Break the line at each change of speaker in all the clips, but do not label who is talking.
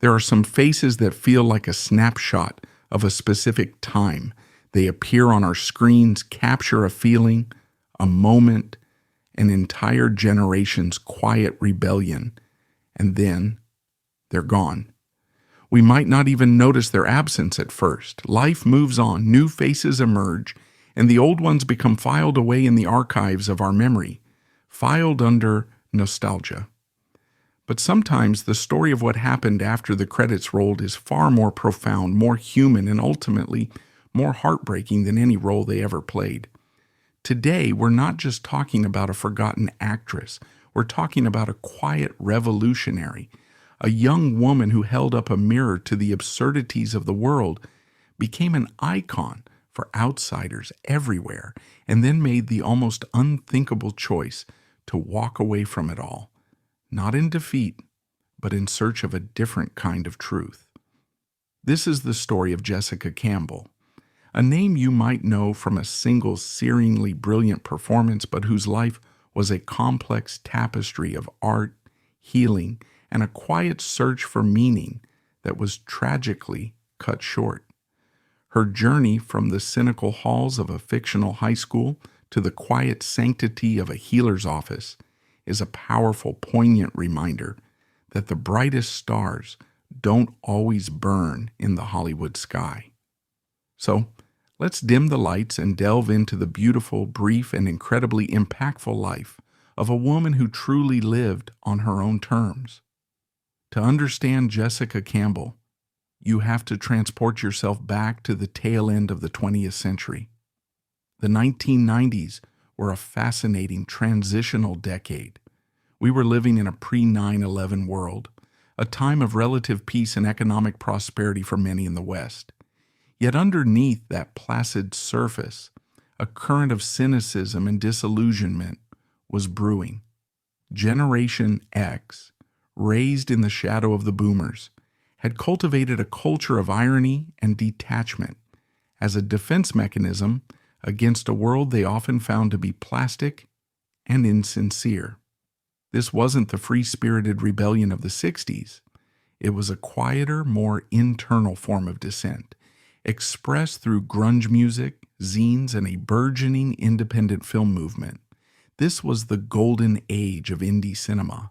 There are some faces that feel like a snapshot of a specific time. They appear on our screens, capture a feeling, a moment, an entire generation's quiet rebellion, and then they're gone. We might not even notice their absence at first. Life moves on, new faces emerge, and the old ones become filed away in the archives of our memory, filed under nostalgia. But sometimes the story of what happened after the credits rolled is far more profound, more human, and ultimately more heartbreaking than any role they ever played. Today, we're not just talking about a forgotten actress. We're talking about a quiet revolutionary, a young woman who held up a mirror to the absurdities of the world, became an icon for outsiders everywhere, and then made the almost unthinkable choice to walk away from it all, not in defeat, but in search of a different kind of truth. This is the story of Jessica Campbell, a name you might know from a single searingly brilliant performance, but whose life was a complex tapestry of art, healing, and a quiet search for meaning that was tragically cut short. Her journey from the cynical halls of a fictional high school to the quiet sanctity of a healer's office is a powerful, poignant reminder that the brightest stars don't always burn in the Hollywood sky. So, let's dim the lights and delve into the beautiful, brief, and incredibly impactful life of a woman who truly lived on her own terms. To understand Jessica Campbell, you have to transport yourself back to the tail end of the 20th century. The 1990s were a fascinating transitional decade. We were living in a pre-9/11 world, a time of relative peace and economic prosperity for many in the West. Yet underneath that placid surface, a current of cynicism and disillusionment was brewing. Generation X, raised in the shadow of the boomers, had cultivated a culture of irony and detachment as a defense mechanism against a world they often found to be plastic and insincere. This wasn't the free-spirited rebellion of the 60s. It was a quieter, more internal form of dissent, expressed through grunge music, zines, and a burgeoning independent film movement. This was the golden age of indie cinema.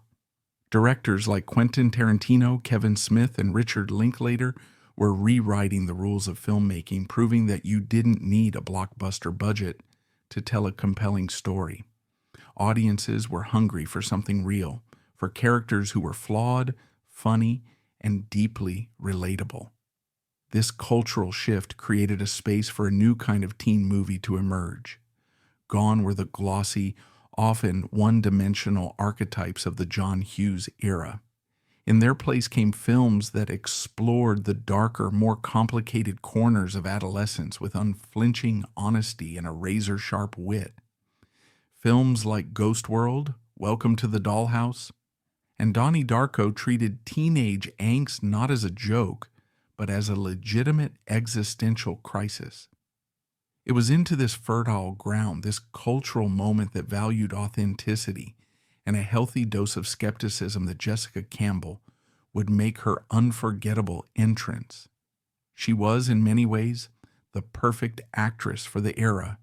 Directors like Quentin Tarantino, Kevin Smith, and Richard Linklater were rewriting the rules of filmmaking, proving that you didn't need a blockbuster budget to tell a compelling story. Audiences were hungry for something real, for characters who were flawed, funny, and deeply relatable. This cultural shift created a space for a new kind of teen movie to emerge. Gone were the glossy, often one-dimensional archetypes of the John Hughes era. In their place came films that explored the darker, more complicated corners of adolescence with unflinching honesty and a razor-sharp wit. Films like Ghost World, Welcome to the Dollhouse, and Donnie Darko treated teenage angst not as a joke, but as a legitimate existential crisis. It was into this fertile ground, this cultural moment that valued authenticity and a healthy dose of skepticism, that Jessica Campbell would make her unforgettable entrance. She was, in many ways, the perfect actress for the era,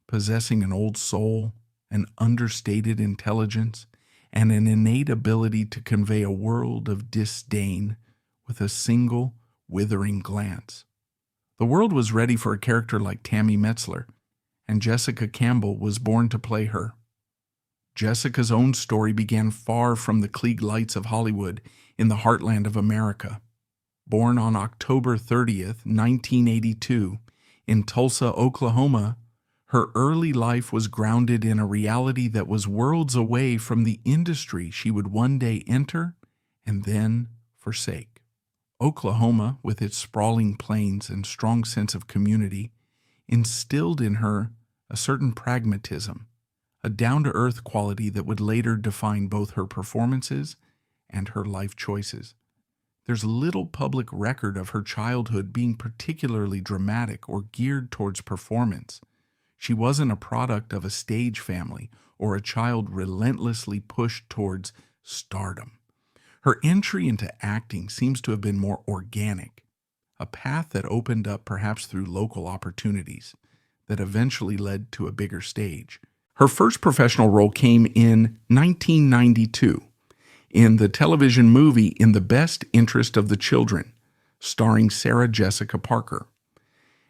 possessing an old soul, an understated intelligence, and an innate ability to convey a world of disdain with a single, withering glance. The world was ready for a character like Tammy Metzler, and Jessica Campbell was born to play her. Jessica's own story began far from the Klieg lights of Hollywood in the heartland of America. Born on October 30th, 1982, in Tulsa, Oklahoma, her early life was grounded in a reality that was worlds away from the industry she would one day enter and then forsake. Oklahoma, with its sprawling plains and strong sense of community, instilled in her a certain pragmatism, a down-to-earth quality that would later define both her performances and her life choices. There's little public record of her childhood being particularly dramatic or geared towards performance. She wasn't a product of a stage family or a child relentlessly pushed towards stardom. Her entry into acting seems to have been more organic, a path that opened up perhaps through local opportunities that eventually led to a bigger stage. Her first professional role came in 1992 in the television movie In the Best Interest of the Children, starring Sarah Jessica Parker.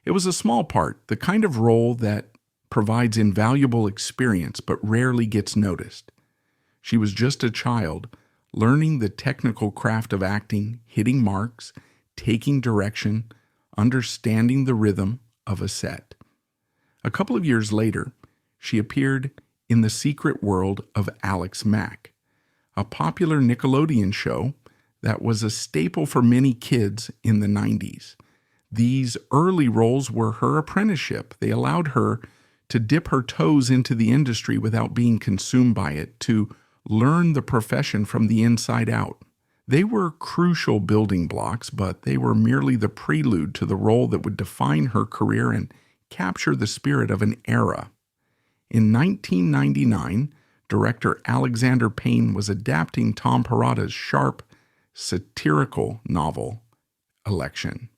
It was a small part, the kind of role that provides invaluable experience but rarely gets noticed. She was just a child, learning the technical craft of acting, hitting marks, taking direction, understanding the rhythm of a set. A couple of years later, she appeared in The Secret World of Alex Mack, a popular Nickelodeon show that was a staple for many kids in the 90s. These early roles were her apprenticeship. They allowed her to dip her toes into the industry without being consumed by it, to learn the profession from the inside out. They were crucial building blocks, but they were merely the prelude to the role that would define her career and capture the spirit of an era. In 1999, director Alexander Payne was adapting Tom Perrotta's sharp, satirical novel, Election.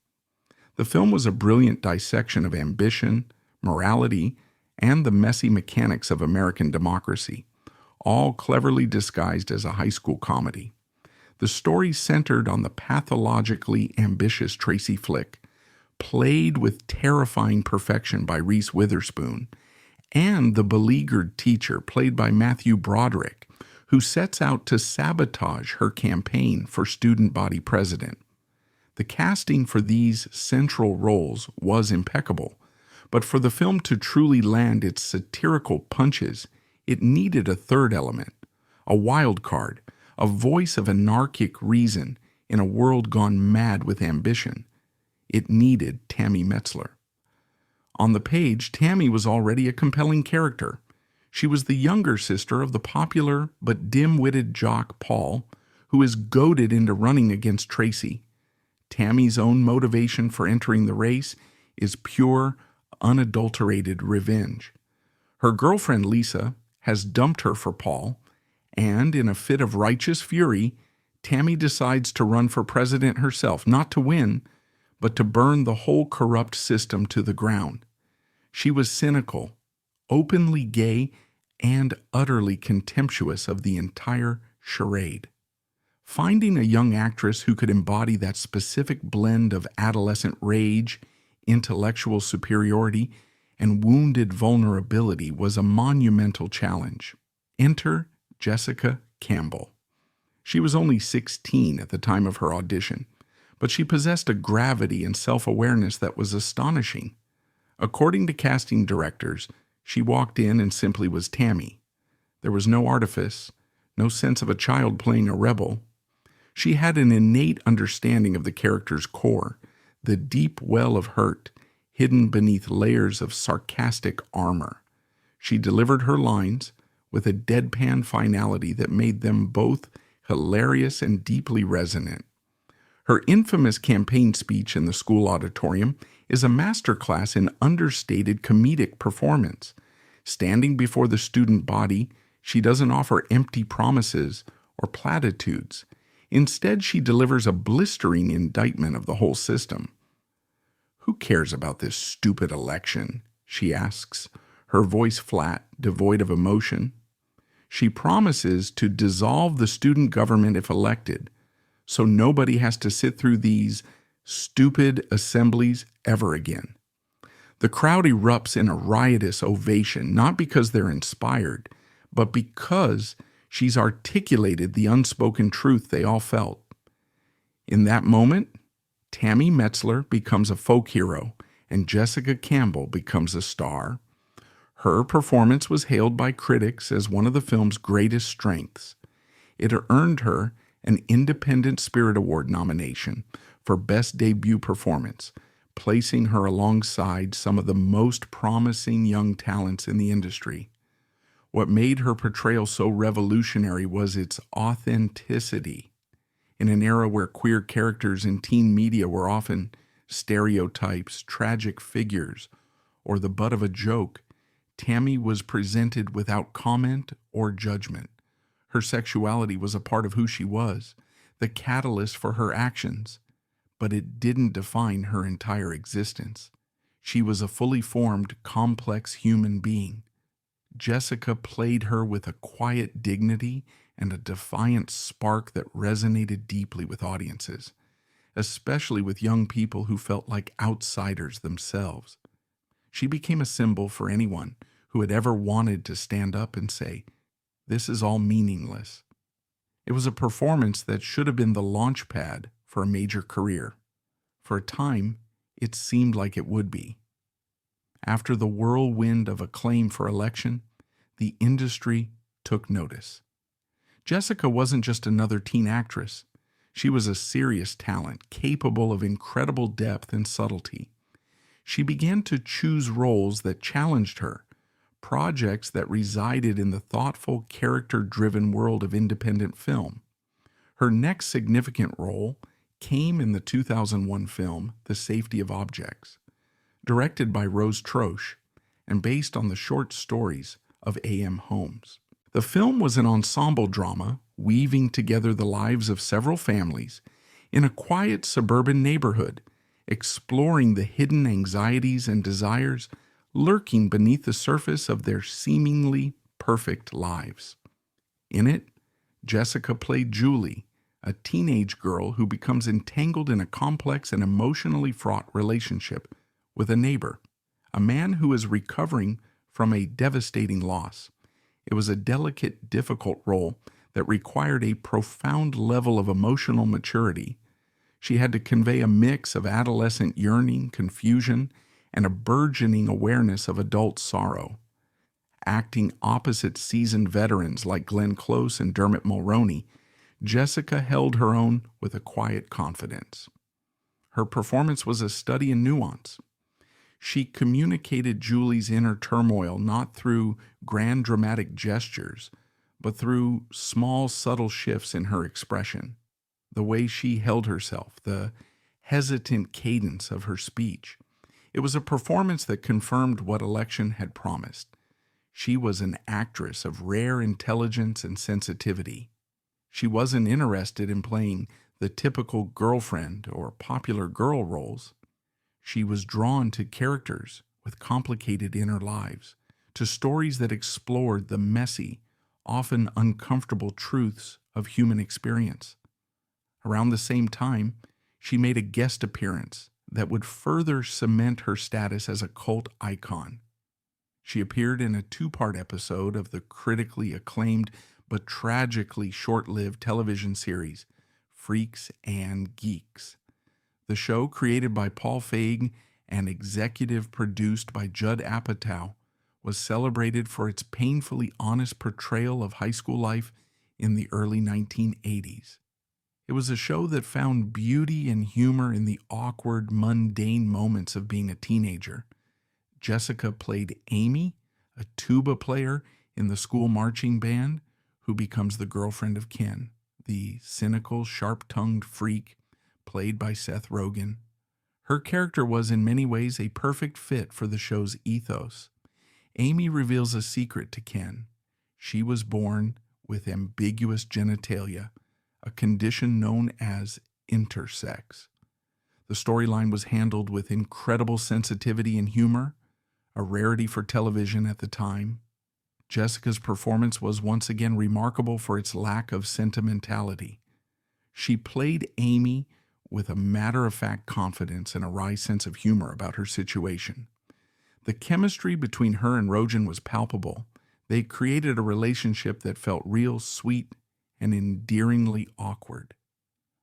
The film was a brilliant dissection of ambition, morality, and the messy mechanics of American democracy, all cleverly disguised as a high school comedy. The story centered on the pathologically ambitious Tracy Flick, played with terrifying perfection by Reese Witherspoon, and the beleaguered teacher, played by Matthew Broderick, who sets out to sabotage her campaign for student body president. The casting for these central roles was impeccable, but for the film to truly land its satirical punches, it needed a third element, a wild card, a voice of anarchic reason in a world gone mad with ambition. It needed Tammy Metzler. On the page, Tammy was already a compelling character. She was the younger sister of the popular but dim-witted jock Paul, who is goaded into running against Tracy. Tammy's own motivation for entering the race is pure, unadulterated revenge. Her girlfriend Lisa has dumped her for Paul, and in a fit of righteous fury, Tammy decides to run for president herself, not to win, but to burn the whole corrupt system to the ground. She was cynical, openly gay, and utterly contemptuous of the entire charade. Finding a young actress who could embody that specific blend of adolescent rage, intellectual superiority, and wounded vulnerability was a monumental challenge. Enter Jessica Campbell. She was only 16 at the time of her audition, but she possessed a gravity and self-awareness that was astonishing. According to casting directors, she walked in and simply was Tammy. There was no artifice, no sense of a child playing a rebel. She had an innate understanding of the character's core, the deep well of hurt hidden beneath layers of sarcastic armor. She delivered her lines with a deadpan finality that made them both hilarious and deeply resonant. Her infamous campaign speech in the school auditorium is a masterclass in understated comedic performance. Standing before the student body, she doesn't offer empty promises or platitudes. Instead, she delivers a blistering indictment of the whole system. "Who cares about this stupid election?" she asks, her voice flat, devoid of emotion. She promises to dissolve the student government if elected, so nobody has to sit through these stupid assemblies ever again. The crowd erupts in a riotous ovation, not because they're inspired, but because she's articulated the unspoken truth they all felt. In that moment, Tammy Metzler becomes a folk hero, and Jessica Campbell becomes a star. Her performance was hailed by critics as one of the film's greatest strengths. It earned her an Independent Spirit Award nomination for Best Debut Performance, placing her alongside some of the most promising young talents in the industry. What made her portrayal so revolutionary was its authenticity. In an era where queer characters in teen media were often stereotypes, tragic figures, or the butt of a joke, Tammy was presented without comment or judgment. Her sexuality was a part of who she was. the catalyst for her actions, but it didn't define her entire existence. She was a fully formed, complex human being. Jessica played her with a quiet dignity and a defiant spark that resonated deeply with audiences, especially with young people who felt like outsiders themselves. She became a symbol for anyone who had ever wanted to stand up and say, "This is all meaningless." It was a performance that should have been the launch pad for a major career. For a time, it seemed like it would be. After the whirlwind of acclaim for Election, the industry took notice. Jessica wasn't just another teen actress. She was a serious talent, capable of incredible depth and subtlety. She began to choose roles that challenged her, projects that resided in the thoughtful, character-driven world of independent film. Her next significant role came in the 2001 film The Safety of Objects, directed by Rose Troche and based on the short stories of A.M. Holmes. The film was an ensemble drama weaving together the lives of several families in a quiet suburban neighborhood, exploring the hidden anxieties and desires lurking beneath the surface of their seemingly perfect lives. In it, Jessica played Julie, a teenage girl who becomes entangled in a complex and emotionally fraught relationship with a neighbor, a man who is recovering from a devastating loss. It was a delicate, difficult role that required a profound level of emotional maturity. She had to convey a mix of adolescent yearning, confusion, and a burgeoning awareness of adult sorrow. Acting opposite seasoned veterans like Glenn Close and Dermot Mulroney, Jessica held her own with a quiet confidence. Her performance was a study in nuance. She communicated Julie's inner turmoil not through grand dramatic gestures, but through small, subtle shifts in her expression. The way she held herself, the hesitant cadence of her speech. It was a performance that confirmed what Election had promised. She was an actress of rare intelligence and sensitivity. She wasn't interested in playing the typical girlfriend or popular girl roles. She was drawn to characters with complicated inner lives, to stories that explored the messy, often uncomfortable truths of human experience. Around the same time, she made a guest appearance that would further cement her status as a cult icon. She appeared in a two-part episode of the critically acclaimed but tragically short-lived television series Freaks and Geeks. The show, created by Paul Feig and executive produced by Judd Apatow, was celebrated for its painfully honest portrayal of high school life in the early 1980s. It was a show that found beauty and humor in the awkward, mundane moments of being a teenager. Jessica played Amy, a tuba player in the school marching band, who becomes the girlfriend of Ken, the cynical, sharp-tongued freak played by Seth Rogen. Her character was in many ways a perfect fit for the show's ethos. Amy reveals a secret to Ken. She was born with ambiguous genitalia, a condition known as intersex. The storyline was handled with incredible sensitivity and humor, a rarity for television at the time. Jessica's performance was once again remarkable for its lack of sentimentality. She played Amy with a matter-of-fact confidence and a wry sense of humor about her situation. The chemistry between her and Rogen was palpable. They created a relationship that felt real, sweet, and endearingly awkward.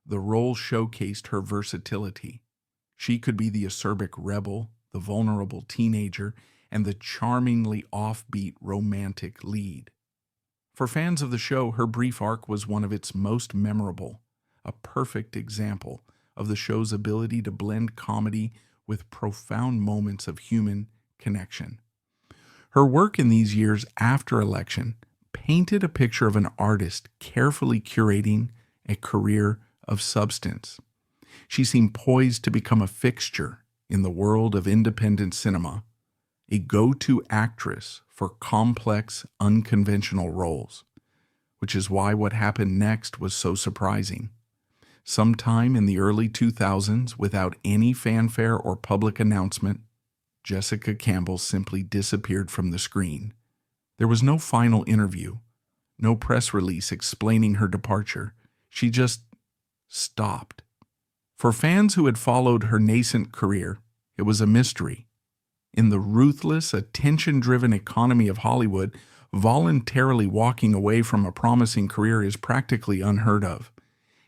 The role showcased her versatility. She could be the acerbic rebel, the vulnerable teenager, and the charmingly offbeat romantic lead. For fans of the show, her brief arc was one of its most memorable, a perfect example of the show's ability to blend comedy with profound moments of human connection. Her work in these years after Election painted a picture of an artist carefully curating a career of substance. She seemed poised to become a fixture in the world of independent cinema, a go-to actress for complex, unconventional roles, which is why what happened next was so surprising. Sometime in the early 2000s, without any fanfare or public announcement, Jessica Campbell simply disappeared from the screen. There was no final interview, no press release explaining her departure. She just stopped. For fans who had followed her nascent career, it was a mystery. In the ruthless, attention-driven economy of Hollywood, voluntarily walking away from a promising career is practically unheard of.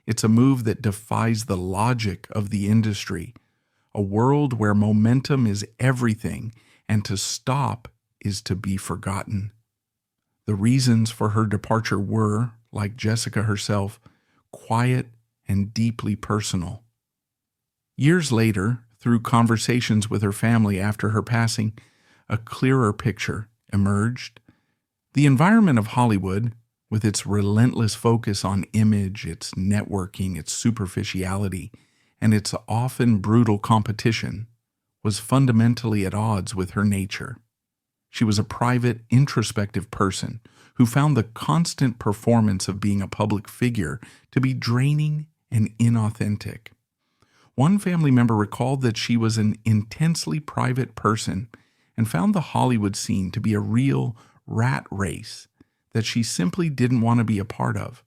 It's a move that defies the logic of the industry, a world where momentum is everything, and to stop is to be forgotten. The reasons for her departure were, like Jessica herself, quiet and deeply personal. Years later, through conversations with her family after her passing, a clearer picture emerged. The environment of Hollywood, with its relentless focus on image, its networking, its superficiality, and its often brutal competition, was fundamentally at odds with her nature. She was a private, introspective person who found the constant performance of being a public figure to be draining and inauthentic. One family member recalled that she was an intensely private person and found the Hollywood scene to be a real rat race that she simply didn't want to be a part of.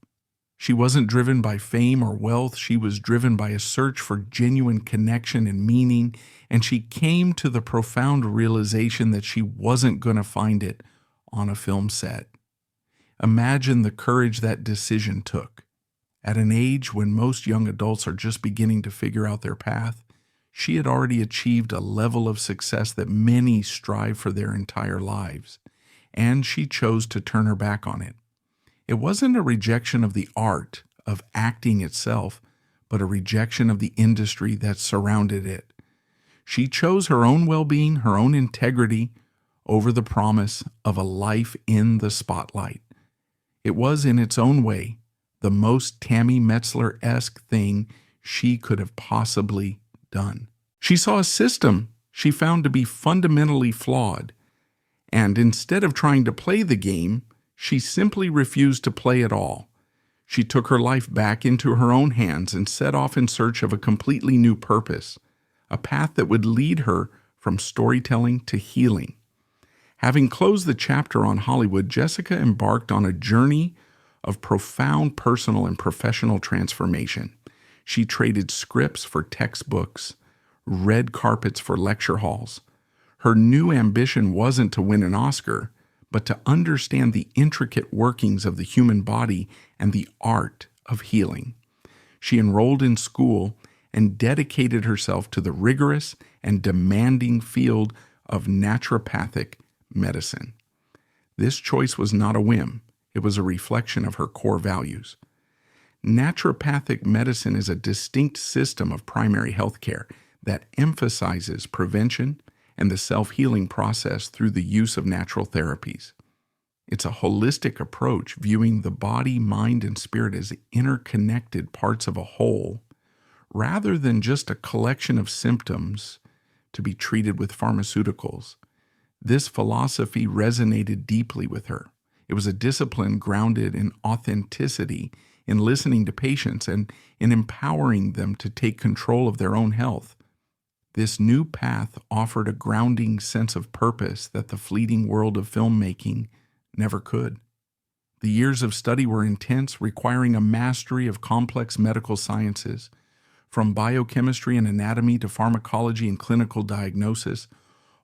She wasn't driven by fame or wealth. She was driven by a search for genuine connection and meaning, and she came to the profound realization that she wasn't going to find it on a film set. Imagine the courage that decision took. At an age when most young adults are just beginning to figure out their path, she had already achieved a level of success that many strive for their entire lives, and she chose to turn her back on it. It wasn't a rejection of the art of acting itself, but a rejection of the industry that surrounded it. She chose her own well-being, her own integrity, over the promise of a life in the spotlight. It was, in its own way, the most Tammy Metzler-esque thing she could have possibly done. She saw a system she found to be fundamentally flawed, and instead of trying to play the game, she simply refused to play at all. She took her life back into her own hands and set off in search of a completely new purpose, a path that would lead her from storytelling to healing. Having closed the chapter on Hollywood, Jessica embarked on a journey of profound personal and professional transformation. She traded scripts for textbooks, red carpets for lecture halls. Her new ambition wasn't to win an Oscar, but to understand the intricate workings of the human body and the art of healing. She enrolled in school and dedicated herself to the rigorous and demanding field of naturopathic medicine. This choice was not a whim. It was a reflection of her core values. Naturopathic medicine is a distinct system of primary health care that emphasizes prevention and the self-healing process through the use of natural therapies. It's a holistic approach, viewing the body, mind, and spirit as interconnected parts of a whole, rather than just a collection of symptoms to be treated with pharmaceuticals. This philosophy resonated deeply with her. It was a discipline grounded in authenticity, in listening to patients, and in empowering them to take control of their own health. This new path offered a grounding sense of purpose that the fleeting world of filmmaking never could. The years of study were intense, requiring a mastery of complex medical sciences, from biochemistry and anatomy to pharmacology and clinical diagnosis,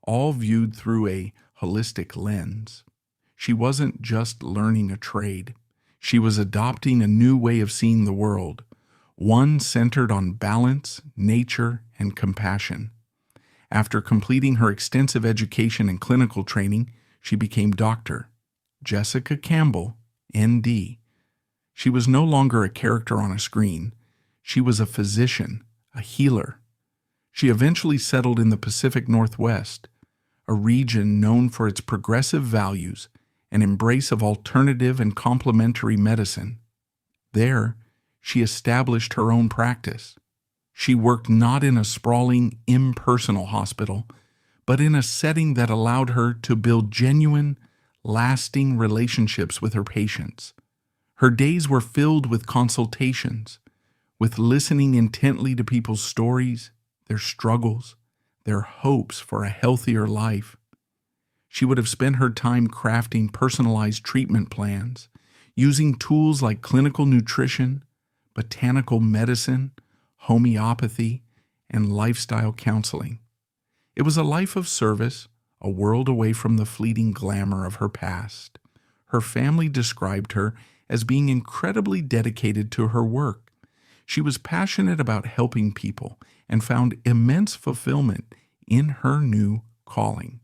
all viewed through a holistic lens. She wasn't just learning a trade. She was adopting a new way of seeing the world, one centered on balance, nature, and compassion. After completing her extensive education and clinical training, she became Dr. Jessica Campbell, ND. She was no longer a character on a screen. She was a physician, a healer. She eventually settled in the Pacific Northwest, a region known for its progressive values and embrace of alternative and complementary medicine. There, she established her own practice. She worked not in a sprawling, impersonal hospital, but in a setting that allowed her to build genuine, lasting relationships with her patients. Her days were filled with consultations, with listening intently to people's stories, their struggles, their hopes for a healthier life. She would have spent her time crafting personalized treatment plans, using tools like clinical nutrition, botanical medicine, homeopathy, and lifestyle counseling. It was a life of service, a world away from the fleeting glamour of her past. Her family described her as being incredibly dedicated to her work. She was passionate about helping people and found immense fulfillment in her new calling.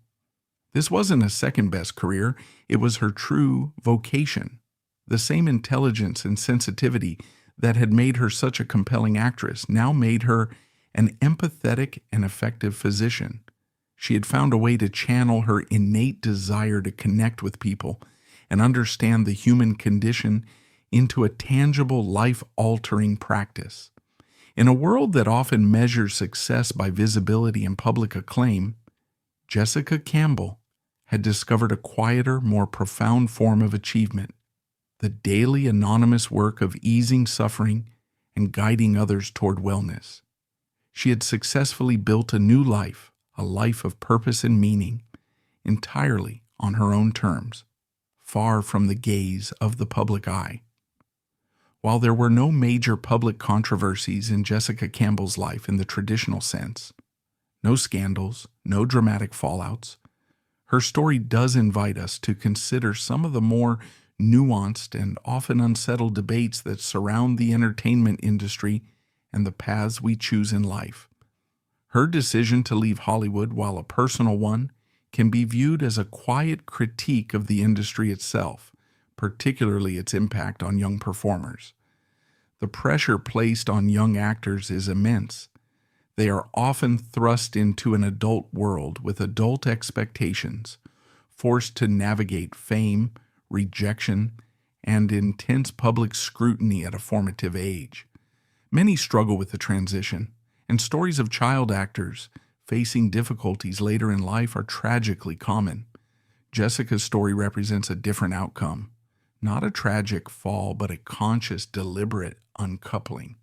This wasn't a second-best career, it was her true vocation. The same intelligence and sensitivity that had made her such a compelling actress now made her an empathetic and effective physician. She had found a way to channel her innate desire to connect with people and understand the human condition into a tangible, life-altering practice. In a world that often measures success by visibility and public acclaim, Jessica Campbell had discovered a quieter, more profound form of achievement, the daily anonymous work of easing suffering and guiding others toward wellness. She had successfully built a new life, a life of purpose and meaning, entirely on her own terms, far from the gaze of the public eye. While there were no major public controversies in Jessica Campbell's life in the traditional sense, no scandals, no dramatic fallouts, her story does invite us to consider some of the more nuanced and often unsettled debates that surround the entertainment industry and the paths we choose in life. Her decision to leave Hollywood, while a personal one, can be viewed as a quiet critique of the industry itself, particularly its impact on young performers. The pressure placed on young actors is immense. They are often thrust into an adult world with adult expectations, forced to navigate fame, rejection, and intense public scrutiny at a formative age. Many struggle with the transition, and stories of child actors facing difficulties later in life are tragically common. Jessica's story represents a different outcome, not a tragic fall, but a conscious, deliberate uncoupling.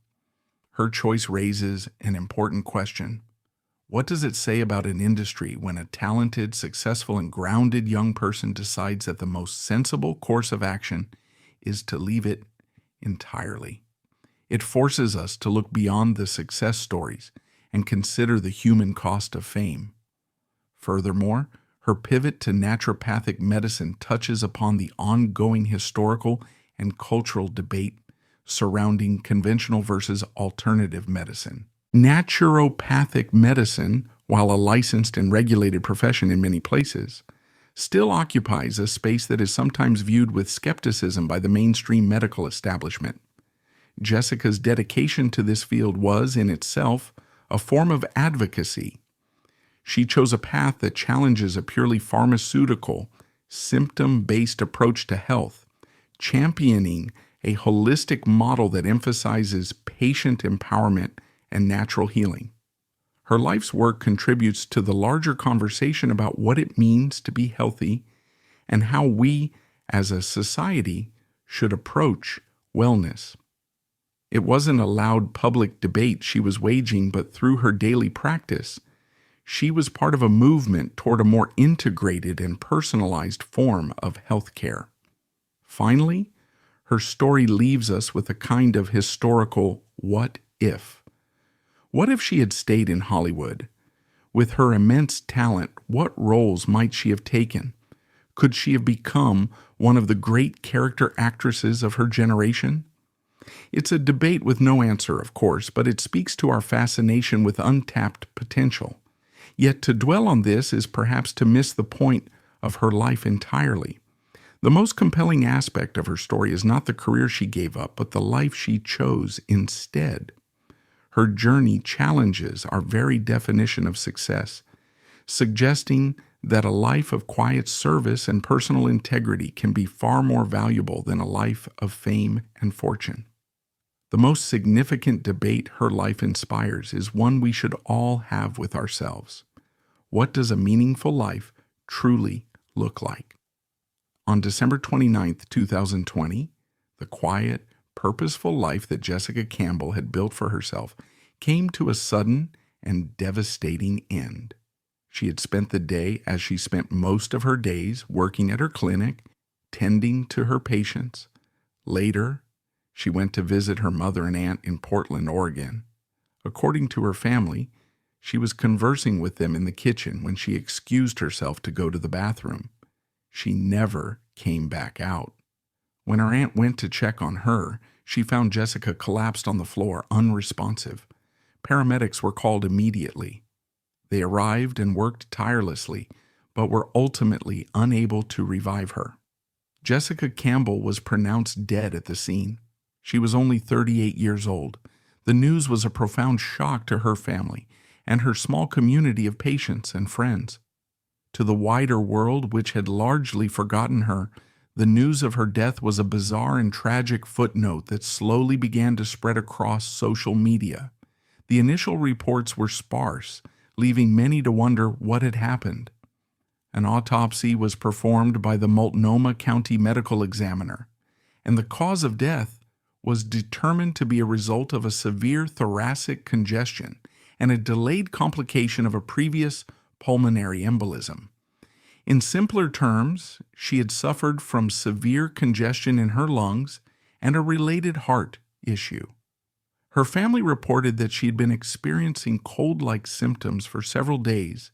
Her choice raises an important question. What does it say about an industry when a talented, successful, and grounded young person decides that the most sensible course of action is to leave it entirely? It forces us to look beyond the success stories and consider the human cost of fame. Furthermore, her pivot to naturopathic medicine touches upon the ongoing historical and cultural debate surrounding conventional versus alternative medicine. Naturopathic medicine, while a licensed and regulated profession in many places, still occupies a space that is sometimes viewed with skepticism by the mainstream medical establishment. Jessica's dedication to this field was, in itself, a form of advocacy. She chose a path that challenges a purely pharmaceutical, symptom-based approach to health, championing a holistic model that emphasizes patient empowerment and natural healing. Her life's work contributes to the larger conversation about what it means to be healthy and how we, as a society, should approach wellness. It wasn't a loud public debate she was waging, but through her daily practice, she was part of a movement toward a more integrated and personalized form of healthcare. Finally, her story leaves us with a kind of historical what if. What if she had stayed in Hollywood? With her immense talent, what roles might she have taken? Could she have become one of the great character actresses of her generation? It's a debate with no answer, of course, but it speaks to our fascination with untapped potential. Yet to dwell on this is perhaps to miss the point of her life entirely. The most compelling aspect of her story is not the career she gave up, but the life she chose instead. Her journey challenges our very definition of success, suggesting that a life of quiet service and personal integrity can be far more valuable than a life of fame and fortune. The most significant debate her life inspires is one we should all have with ourselves. What does a meaningful life truly look like? On December 29, 2020, the quiet, purposeful life that Jessica Campbell had built for herself came to a sudden and devastating end. She had spent the day as she spent most of her days, working at her clinic, tending to her patients. Later, she went to visit her mother and aunt in Portland, Oregon. According to her family, she was conversing with them in the kitchen when she excused herself to go to the bathroom. She never came back out. When her aunt went to check on her, she found Jessica collapsed on the floor, unresponsive. Paramedics were called immediately. They arrived and worked tirelessly, but were ultimately unable to revive her. Jessica Campbell was pronounced dead at the scene. She was only 38 years old. The news was a profound shock to her family and her small community of patients and friends. To the wider world, which had largely forgotten her, the news of her death was a bizarre and tragic footnote that slowly began to spread across social media. The initial reports were sparse, leaving many to wonder what had happened. An autopsy was performed by the Multnomah County Medical Examiner, and the cause of death was determined to be a result of a severe thoracic congestion and a delayed complication of a previous pulmonary embolism. In simpler terms, she had suffered from severe congestion in her lungs and a related heart issue. Her family reported that she had been experiencing cold-like symptoms for several days,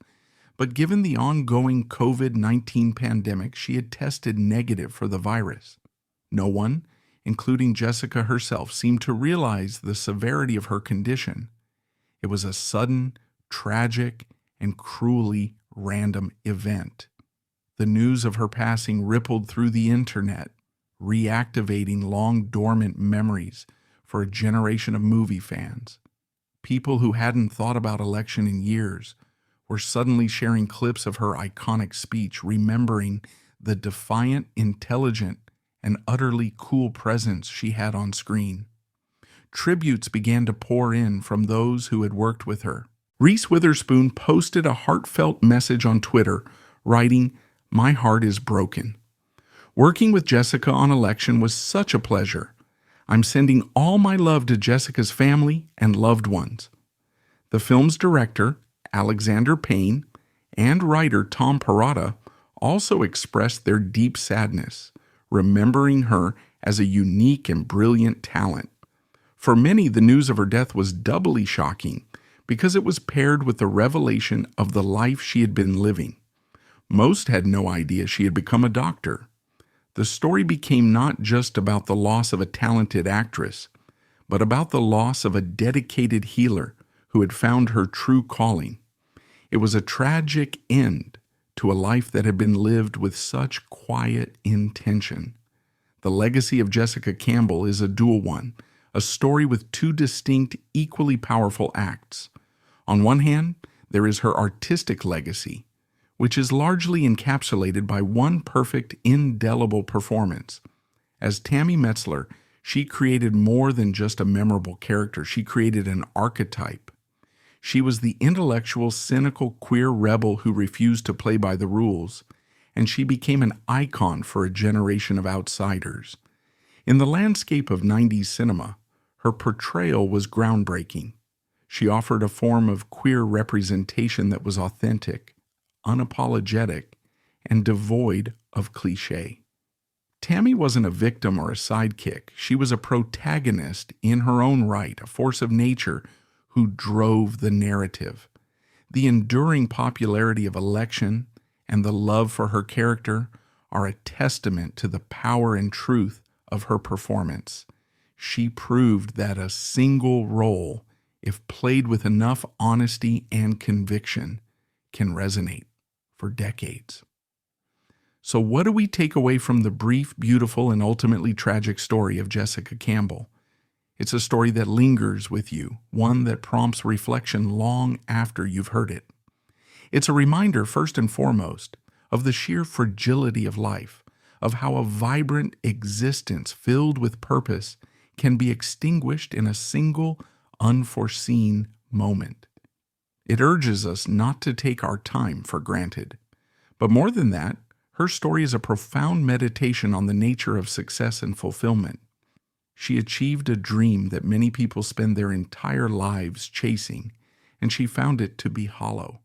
but given the ongoing COVID-19 pandemic, she had tested negative for the virus. No one, including Jessica herself, seemed to realize the severity of her condition. It was a sudden, tragic, and cruelly random event. The news of her passing rippled through the internet, reactivating long-dormant memories for a generation of movie fans. People who hadn't thought about election in years were suddenly sharing clips of her iconic speech, remembering the defiant, intelligent, and utterly cool presence she had on screen. Tributes began to pour in from those who had worked with her. Reese Witherspoon posted a heartfelt message on Twitter, writing, "My heart is broken. Working with Jessica on election was such a pleasure. I'm sending all my love to Jessica's family and loved ones." The film's director, Alexander Payne, and writer Tom Perrotta also expressed their deep sadness, remembering her as a unique and brilliant talent. For many, the news of her death was doubly shocking because it was paired with the revelation of the life she had been living. Most had no idea she had become a doctor. The story became not just about the loss of a talented actress, but about the loss of a dedicated healer who had found her true calling. It was a tragic end to a life that had been lived with such quiet intention. The legacy of Jessica Campbell is a dual one, a story with two distinct, equally powerful acts. On one hand, there is her artistic legacy, which is largely encapsulated by one perfect, indelible performance. As Tammy Metzler, she created more than just a memorable character. She created an archetype. She was the intellectual, cynical, queer rebel who refused to play by the rules, and she became an icon for a generation of outsiders. In the landscape of 90s cinema, her portrayal was groundbreaking. She offered a form of queer representation that was authentic, unapologetic, and devoid of cliché. Tammy wasn't a victim or a sidekick. She was a protagonist in her own right, a force of nature who drove the narrative. The enduring popularity of Election and the love for her character are a testament to the power and truth of her performance. She proved that a single role, if played with enough honesty and conviction, can resonate for decades. So what do we take away from the brief, beautiful, and ultimately tragic story of Jessica Campbell? It's a story that lingers with you, one that prompts reflection long after you've heard it. It's a reminder, first and foremost, of the sheer fragility of life, of how a vibrant existence filled with purpose can be extinguished in a single, unforeseen moment. It urges us not to take our time for granted. But more than that, her story is a profound meditation on the nature of success and fulfillment. She achieved a dream that many people spend their entire lives chasing, and she found it to be hollow.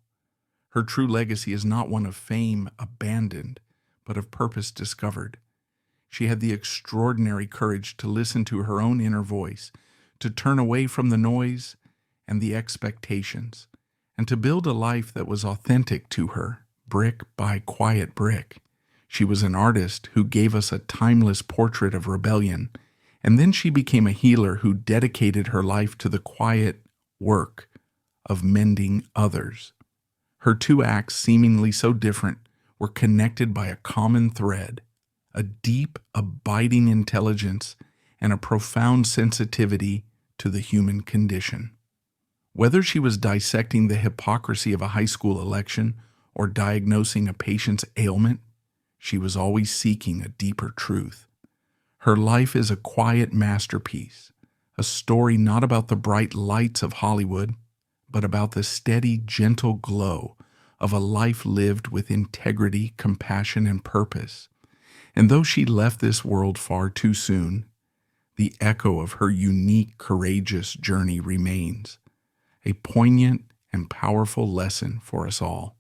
Her true legacy is not one of fame abandoned, but of purpose discovered. She had the extraordinary courage to listen to her own inner voice, to turn away from the noise and the expectations, and to build a life that was authentic to her, brick by quiet brick. She was an artist who gave us a timeless portrait of rebellion, and then she became a healer who dedicated her life to the quiet work of mending others. Her two acts, seemingly so different, were connected by a common thread, a deep, abiding intelligence and a profound sensitivity to the human condition. Whether she was dissecting the hypocrisy of a high school election or diagnosing a patient's ailment, she was always seeking a deeper truth. Her life is a quiet masterpiece, a story not about the bright lights of Hollywood, but about the steady, gentle glow of a life lived with integrity, compassion, and purpose. And though she left this world far too soon, the echo of her unique, courageous journey remains, a poignant and powerful lesson for us all.